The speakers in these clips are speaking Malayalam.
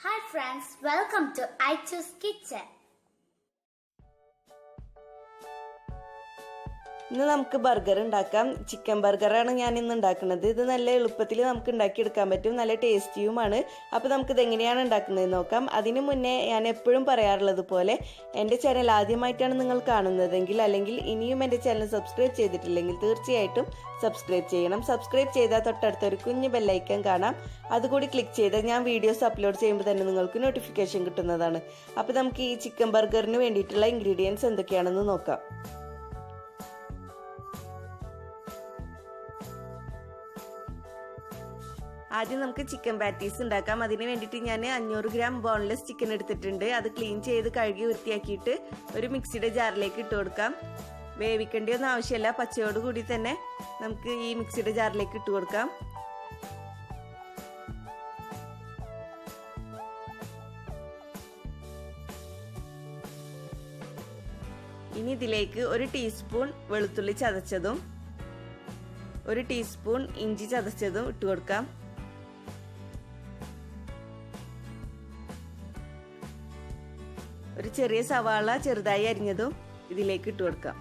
Hi friends, welcome to I Choose Kitchen. ഇന്ന് നമുക്ക് ബർഗർ ഉണ്ടാക്കാം. ചിക്കൻ ബർഗറാണ് ഞാൻ ഇന്ന് ഉണ്ടാക്കുന്നത്. ഇത് നല്ല എളുപ്പത്തിൽ നമുക്ക് ഉണ്ടാക്കിയെടുക്കാൻ പറ്റും, നല്ല ടേസ്റ്റിയുമാണ്. അപ്പോൾ നമുക്കിത് എങ്ങനെയാണ് ഉണ്ടാക്കുന്നത് നോക്കാം. അതിനു മുന്നേ ഞാൻ എപ്പോഴും പറയാറുള്ളത് പോലെ എൻ്റെ ചാനൽ ആദ്യമായിട്ടാണ് നിങ്ങൾ കാണുന്നതെങ്കിൽ അല്ലെങ്കിൽ ഇനിയും എൻ്റെ ചാനൽ സബ്സ്ക്രൈബ് ചെയ്തിട്ടില്ലെങ്കിൽ തീർച്ചയായിട്ടും സബ്സ്ക്രൈബ് ചെയ്യണം. സബ്സ്ക്രൈബ് ചെയ്താൽ തൊട്ടടുത്തൊരു കുഞ്ഞു ബെല്ലൈക്കൺ കാണാം, അതുകൂടി ക്ലിക്ക് ചെയ്താൽ ഞാൻ വീഡിയോസ് അപ്ലോഡ് ചെയ്യുമ്പോൾ തന്നെ നിങ്ങൾക്ക് നോട്ടിഫിക്കേഷൻ കിട്ടുന്നതാണ്. അപ്പോൾ നമുക്ക് ഈ ചിക്കൻ ബർഗറിന് വേണ്ടിയിട്ടുള്ള ഇൻഗ്രീഡിയൻസ് എന്തൊക്കെയാണെന്ന് നോക്കാം. ആദ്യം നമുക്ക് ചിക്കൻ പാറ്റീസ് ഉണ്ടാക്കാം. അതിന് വേണ്ടിയിട്ട് ഞാൻ 500 ഗ്രാം ബോൺലെസ് ചിക്കൻ എടുത്തിട്ടുണ്ട്. അത് ക്ലീൻ ചെയ്ത് കഴുകി വൃത്തിയാക്കിയിട്ട് ഒരു മിക്സിയുടെ ജാറിലേക്ക് ഇട്ട് കൊടുക്കാം. വേവിക്കേണ്ടിയൊന്നും ആവശ്യമില്ല, പച്ചയോട് കൂടി തന്നെ നമുക്ക് ഈ മിക്സിയുടെ ജാറിലേക്ക് ഇട്ട് കൊടുക്കാം. ഇനി ഇതിലേക്ക് 1 ടീസ്പൂൺ വെളുത്തുള്ളി ചതച്ചതും 1 ടീസ്പൂൺ ഇഞ്ചി ചതച്ചതും ഇട്ട് കൊടുക്കാം. ഒരു ചെറിയ സവാള ചെറുതായി അരിഞ്ഞതും ഇതിലേക്ക് ഇട്ട് കൊടുക്കാം.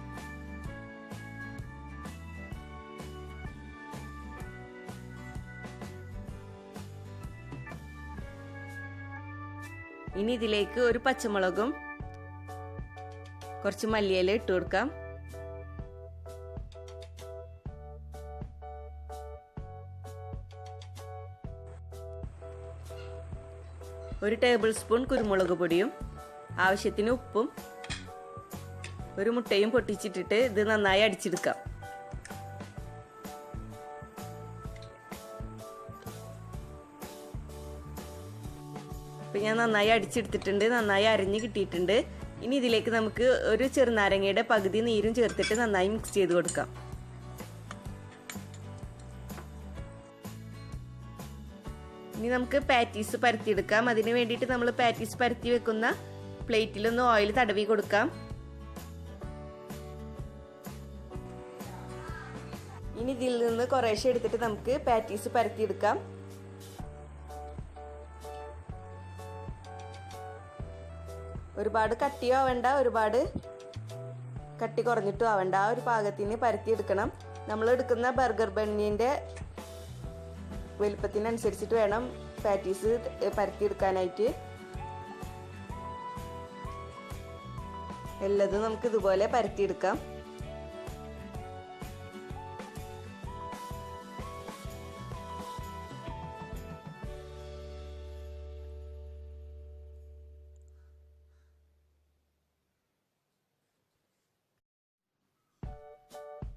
ഇനി ഇതിലേക്ക് ഒരു പച്ചമുളകും കുറച്ച് മല്ലിയില ഇട്ട് കൊടുക്കാം. ഒരു ടേബിൾ സ്പൂൺ കുരുമുളക് പൊടിയും ആവശ്യത്തിന് ഉപ്പും ഒരു മുട്ടയും പൊട്ടിച്ചിട്ടിട്ട് ഇത് നന്നായി അടിച്ചെടുക്കാം. ഇപ്പം ഞാൻ നന്നായി അടിച്ചെടുത്തിട്ടുണ്ട്, നന്നായി അരഞ്ഞ് കിട്ടിയിട്ടുണ്ട്. ഇനി ഇതിലേക്ക് നമുക്ക് ഒരു ചെറുനാരങ്ങയുടെ പകുതി നീരും ചേർത്തിട്ട് നന്നായി മിക്സ് ചെയ്ത് കൊടുക്കാം. ഇനി നമുക്ക് പാറ്റീസ് പരത്തിയെടുക്കാം. അതിന് വേണ്ടിയിട്ട് നമ്മൾ പാറ്റീസ് പരത്തി വെക്കുന്ന പ്ലേറ്റിലൊന്ന് ഓയിൽ തടവി കൊടുക്കാം. ഇനി ഇതിൽ നിന്ന് കുറേശ്ശെ എടുത്തിട്ട് നമുക്ക് പാറ്റീസ് പരത്തിയെടുക്കാം. ഒരുപാട് കട്ടിയോ ആവണ്ട, ഒരുപാട് കട്ടി കുറഞ്ഞിട്ടും ആവണ്ട, ആ ഒരു പാകത്തിന് പരത്തിയെടുക്കണം. നമ്മൾ എടുക്കുന്ന ബർഗർ ബണ്ണിൻ്റെ വലുപ്പത്തിനനുസരിച്ചിട്ട് വേണം പാറ്റീസ് പരത്തിയെടുക്കാനായിട്ട്. എല്ലതും നമുക്ക് ഇതുപോലെ പരത്തിയെടുക്കാം.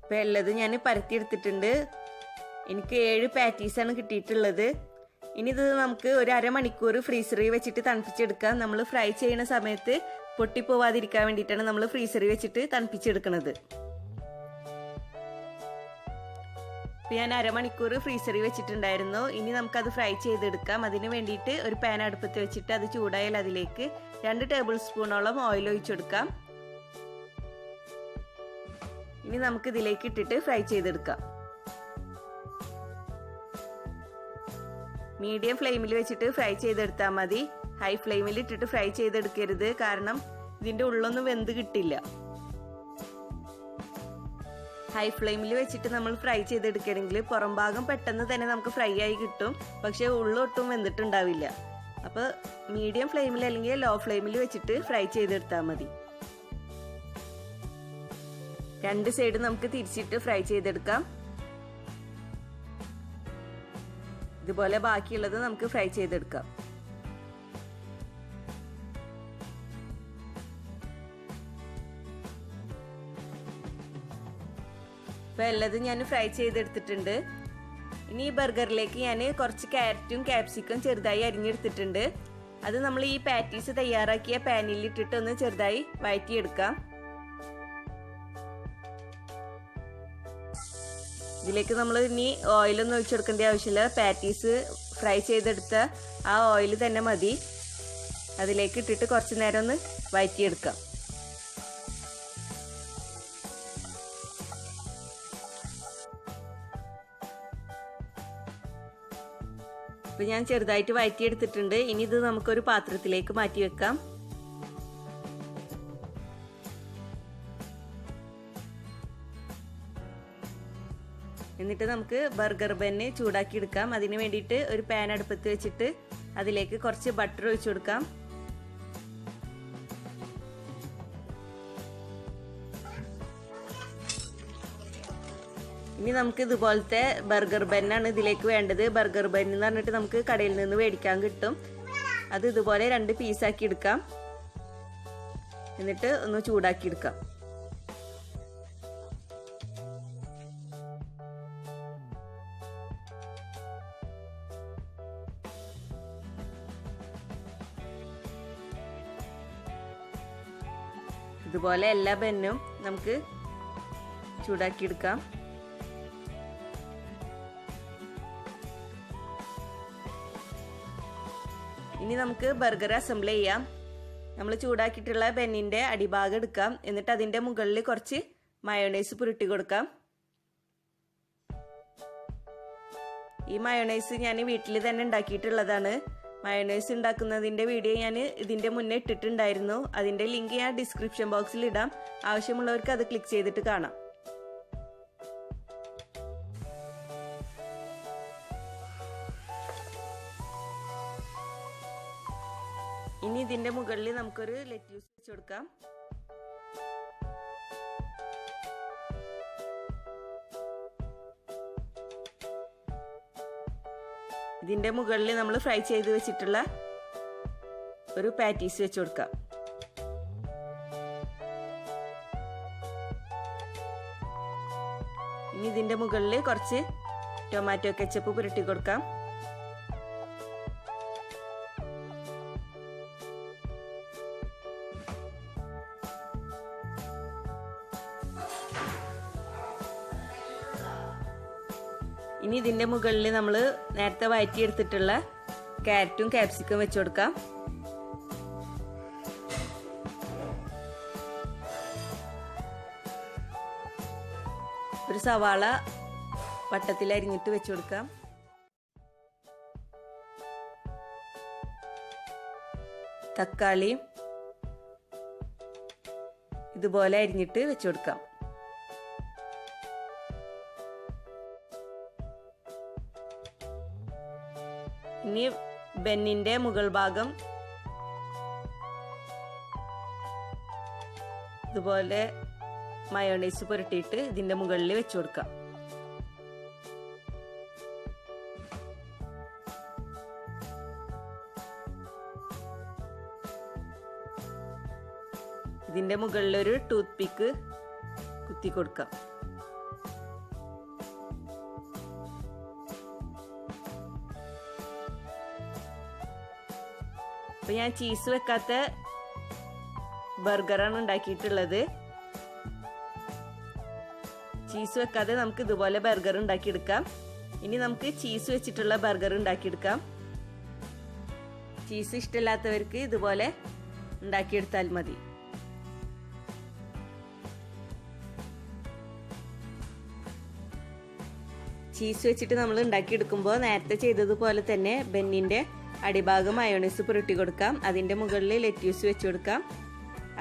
ഇപ്പം എല്ലതും ഞാൻ പരത്തിയെടുത്തിട്ടുണ്ട്. എനിക്ക് 7 പാറ്റീസാണ് കിട്ടിയിട്ടുള്ളത്. ഇനി ഇത് നമുക്ക് ഒരു അരമണിക്കൂർ ഫ്രീസറിൽ വെച്ചിട്ട് തണുപ്പിച്ചെടുക്കാം. നമ്മൾ ഫ്രൈ ചെയ്യുന്ന സമയത്ത് പൊട്ടിപ്പോവാതിരിക്കാൻ വേണ്ടിയിട്ടാണ് നമ്മൾ ഫ്രീസറിൽ വെച്ചിട്ട് തണുപ്പിച്ചെടുക്കുന്നത്. ഇപ്പം ഞാൻ അരമണിക്കൂർ ഫ്രീസറിൽ വെച്ചിട്ടുണ്ടായിരുന്നു. ഇനി നമുക്കത് ഫ്രൈ ചെയ്തെടുക്കാം. അതിന് വേണ്ടിയിട്ട് ഒരു പാൻ അടുപ്പത്ത് വെച്ചിട്ട് അത് ചൂടായാൽ അതിലേക്ക് 2 ടേബിൾ സ്പൂണോളം ഓയിൽ ഒഴിച്ചെടുക്കാം. ഇനി നമുക്ക് ഇതിലേക്ക് ഇട്ടിട്ട് ഫ്രൈ ചെയ്തെടുക്കാം. മീഡിയം ഫ്ലെയിമിൽ വെച്ചിട്ട് ഫ്രൈ ചെയ്തെടുത്താൽ മതി. ഹൈ ഫ്ലെയിമിൽ ഇട്ടിട്ട് ഫ്രൈ ചെയ്തെടുക്കരുത്, കാരണം ഇതിൻ്റെ ഉള്ളൊന്നും വെന്ത് കിട്ടില്ല. ഹൈ ഫ്ലെയിമിൽ വെച്ചിട്ട് നമ്മൾ ഫ്രൈ ചെയ്തെടുക്കണമെങ്കിൽ പുറം ഭാഗം പെട്ടെന്ന് തന്നെ നമുക്ക് ഫ്രൈ ആയി കിട്ടും, പക്ഷേ ഉള്ളൊട്ടും വെന്തിട്ടുണ്ടാവില്ല. അപ്പോൾ മീഡിയം ഫ്ലെയിമിൽ അല്ലെങ്കിൽ ലോ ഫ്ലെയിമിൽ വെച്ചിട്ട് ഫ്രൈ ചെയ്തെടുത്താൽ മതി. 2 സൈഡ് നമുക്ക് തിരിച്ചിട്ട് ഫ്രൈ ചെയ്തെടുക്കാം. ഇതുപോലെ ബാക്കിയുള്ളത് നമുക്ക് ഫ്രൈ ചെയ്തെടുക്കാം. ഇപ്പം എല്ലതും ഞാൻ ഫ്രൈ ചെയ്തെടുത്തിട്ടുണ്ട്. ഇനി ഈ ബർഗറിലേക്ക് ഞാൻ കുറച്ച് ക്യാരറ്റും ക്യാപ്സിക്കും ചെറുതായി അരിഞ്ഞെടുത്തിട്ടുണ്ട്. അത് നമ്മൾ ഈ പാറ്റീസ് തയ്യാറാക്കിയ പാനിൽ ഇട്ടിട്ട് ഒന്ന് ചെറുതായി വഴറ്റിയെടുക്കാം. ഇതിലേക്ക് നമ്മൾ ഇനി ഓയിലൊന്നും ഒഴിച്ചു കൊടുക്കേണ്ട ആവശ്യമില്ല. പാറ്റീസ് ഫ്രൈ ചെയ്തെടുത്ത ആ ഓയിൽ തന്നെ മതി. അതിലേക്ക് ഇട്ടിട്ട് കുറച്ച് നേരം ഒന്ന് വഴറ്റിയെടുക്കാം. അപ്പോൾ ഞാൻ ചെറുതായിട്ട് വഴറ്റിയെടുത്തിട്ടുണ്ട്. ഇനി ഇത് നമുക്കൊരു പാത്രത്തിലേക്ക് മാറ്റി വെക്കാം. എന്നിട്ട് നമുക്ക് ബർഗർ ബന്ന് ചൂടാക്കി എടുക്കാം. അതിന് വേണ്ടിയിട്ട് ഒരു പാൻ അടുപ്പത്ത് വെച്ചിട്ട് അതിലേക്ക് കുറച്ച് ബട്ടർ ഒഴിച്ചു കൊടുക്കാം. ഇനി നമുക്ക് ഇതുപോലത്തെ ബർഗർ ബന്നാണ് ഇതിലേക്ക് വേണ്ടത്. ബർഗർ ബന്ന് എന്ന് പറഞ്ഞിട്ട് നമുക്ക് കടയിൽ നിന്ന് മേടിക്കാൻ കിട്ടും. അത് ഇതുപോലെ 2 പീസാക്കി എടുക്കാം. എന്നിട്ട് ഒന്ന് ചൂടാക്കി എടുക്കാം. ഇതുപോലെ എല്ലാ ബന്നും നമുക്ക് ചൂടാക്കി എടുക്കാം. ഇനി നമുക്ക് ബർഗർ അസംബിൾ ചെയ്യാം. നമ്മൾ ചൂടാക്കിയിട്ടുള്ള ബന്നിന്റെ അടിഭാഗം എടുക്കാം. എന്നിട്ട് അതിന്റെ മുകളിൽ കുറച്ച് മയോണൈസ് പുരട്ടി കൊടുക്കാം. ഈ മയോണൈസ് ഞാൻ വീട്ടിൽ തന്നെ ഉണ്ടാക്കിയിട്ടുള്ളതാണ്. മയോണൈസ് ഉണ്ടാക്കുന്നതിന്റെ വീഡിയോ ഞാൻ ഇതിന്റെ മുന്നേ ഇട്ടിട്ടുണ്ടായിരുന്നു. അതിന്റെ ലിങ്ക് ഞാൻ ഡിസ്ക്രിപ്ഷൻ ബോക്സിൽ ഇടാം. ആവശ്യമുള്ളവർക്ക് അത് ക്ലിക്ക് ചെയ്തിട്ട് കാണാം. ഇനി ഇതിന്റെ മുകളിൽ നമുക്കൊരു ലെറ്റ്യൂസ് വെച്ച് കൊടുക്കാം. ഇതിന്റെ മുകളിൽ നമ്മൾ ഫ്രൈ ചെയ്ത് വെച്ചിട്ടുള്ള ഒരു പാറ്റീസ് വെച്ച് കൊടുക്കാം. ഇനി ഇതിന്റെ മുകളിൽ കുറച്ച് ടൊമാറ്റോ കെച്ചപ്പ് പുരട്ടി കൊടുക്കാം. ഇനി ഇതിന്റെ മുകളിൽ നമ്മൾ നേരത്തെ വഴറ്റിയെടുത്തിട്ടുള്ള ക്യാരറ്റും ക്യാപ്സിക്കം വെച്ച് കൊടുക്കാം. ഒരു സവാള വട്ടത്തിൽ അരിഞ്ഞിട്ട് വെച്ച് കൊടുക്കാം. തക്കാളി ഇതുപോലെ അരിഞ്ഞിട്ട് വെച്ച് കൊടുക്കാം. ഇനി ബന്നിന്റെ മുകൾ ഭാഗം ഇതുപോലെ മയോണൈസ് പുരട്ടിയിട്ട് ഇതിന്റെ മുകളിൽ വെച്ച് കൊടുക്കാം. ഇതിന്റെ മുകളിൽ ഒരു ടൂത്ത് പിക്ക് കുത്തി കൊടുക്കാം. അപ്പൊ ഞാൻ ചീസ് വെക്കാത്ത ബർഗറാണ് ഉണ്ടാക്കിയിട്ടുള്ളത്. ചീസ് വെക്കാതെ നമുക്ക് ഇതുപോലെ ബർഗർ ഉണ്ടാക്കിയെടുക്കാം. ഇനി നമുക്ക് ചീസ് വെച്ചിട്ടുള്ള ബർഗർ ഉണ്ടാക്കിയെടുക്കാം. ചീസ് ഇഷ്ടമില്ലാത്തവർക്ക് ഇതുപോലെ ഉണ്ടാക്കിയെടുത്താൽ മതി. ചീസ് വെച്ചിട്ട് നമ്മൾ ഉണ്ടാക്കിയെടുക്കുമ്പോൾ നേരത്തെ ചെയ്തതുപോലെ തന്നെ ബന്നിന്റെ അടിഭാഗം മയോണൈസ് പുരട്ടി കൊടുക്കാം. അതിന്റെ മുകളിൽ ലെറ്റ്യൂസ് വെച്ച് കൊടുക്കാം.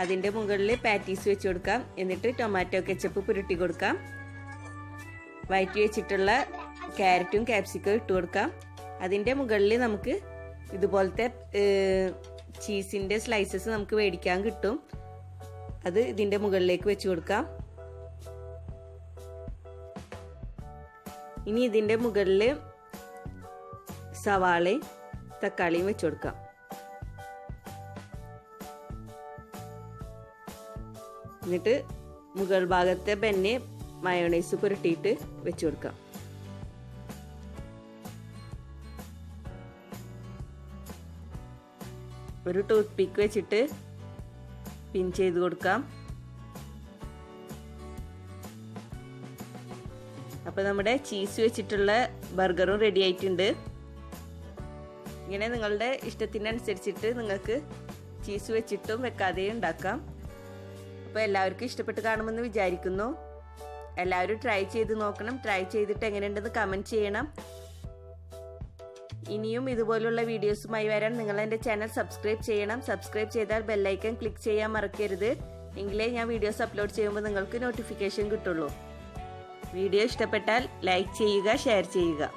അതിന്റെ മുകളിൽ പാറ്റീസ് വെച്ച് കൊടുക്കാം. എന്നിട്ട് ടൊമാറ്റോ കെച്ചപ്പ് പുരട്ടി കൊടുക്കാം. വഴറ്റി വെച്ചിട്ടുള്ള ക്യാരറ്റും ക്യാപ്സിക്കം ഇട്ട് കൊടുക്കാം. അതിന്റെ മുകളിൽ നമുക്ക് ഇതുപോലത്തെ ചീസിന്റെ സ്ലൈസസ് നമുക്ക് മേടിക്കാൻ കിട്ടും. അത് ഇതിന്റെ മുകളിലേക്ക് വെച്ച് കൊടുക്കാം. ഇനി ഇതിന്റെ മുകളിൽ സവാളയും തക്കാളിയും വെച്ച് കൊടുക്കാം. എന്നിട്ട് മുകൾ ഭാഗത്തെ ബന്ന് മയോണൈസ് പുരട്ടിയിട്ട് വെച്ച് കൊടുക്കാം. ഒരു ടൂത്ത് പിക്ക് വെച്ചിട്ട് പിൻ ചെയ്ത് കൊടുക്കാം. അപ്പോൾ നമ്മുടെ ചീസ് വെച്ചിട്ടുള്ള ബർഗറും റെഡി ആയിട്ടുണ്ട്. ഇങ്ങനെ നിങ്ങളുടെ ഇഷ്ടത്തിനനുസരിച്ചിട്ട് നിങ്ങൾക്ക് ചീസ് വെച്ചിട്ടും വെക്കാതെയും ഉണ്ടാക്കാം. അപ്പോൾ എല്ലാവർക്കും ഇഷ്ടപ്പെട്ട് കാണുമെന്ന് വിചാരിക്കുന്നു. എല്ലാവരും ട്രൈ ചെയ്ത് നോക്കണം. ട്രൈ ചെയ്തിട്ട് എങ്ങനെയുണ്ടെന്ന് കമൻറ്റ് ചെയ്യണം. ഇനിയും ഇതുപോലുള്ള വീഡിയോസുമായി വരാൻ നിങ്ങൾ എൻ്റെ ചാനൽ സബ്സ്ക്രൈബ് ചെയ്യണം. സബ്സ്ക്രൈബ് ചെയ്താൽ ബെല്ലൈക്കൺ ക്ലിക്ക് ചെയ്യാൻ മറക്കരുത്. എങ്കിലേ ഞാൻ വീഡിയോസ് അപ്ലോഡ് ചെയ്യുമ്പോൾ നിങ്ങൾക്ക് നോട്ടിഫിക്കേഷൻ കിട്ടുള്ളൂ. വീഡിയോ ഇഷ്ടപ്പെട്ടാൽ ലൈക്ക് ചെയ്യുക, ഷെയർ ചെയ്യുക.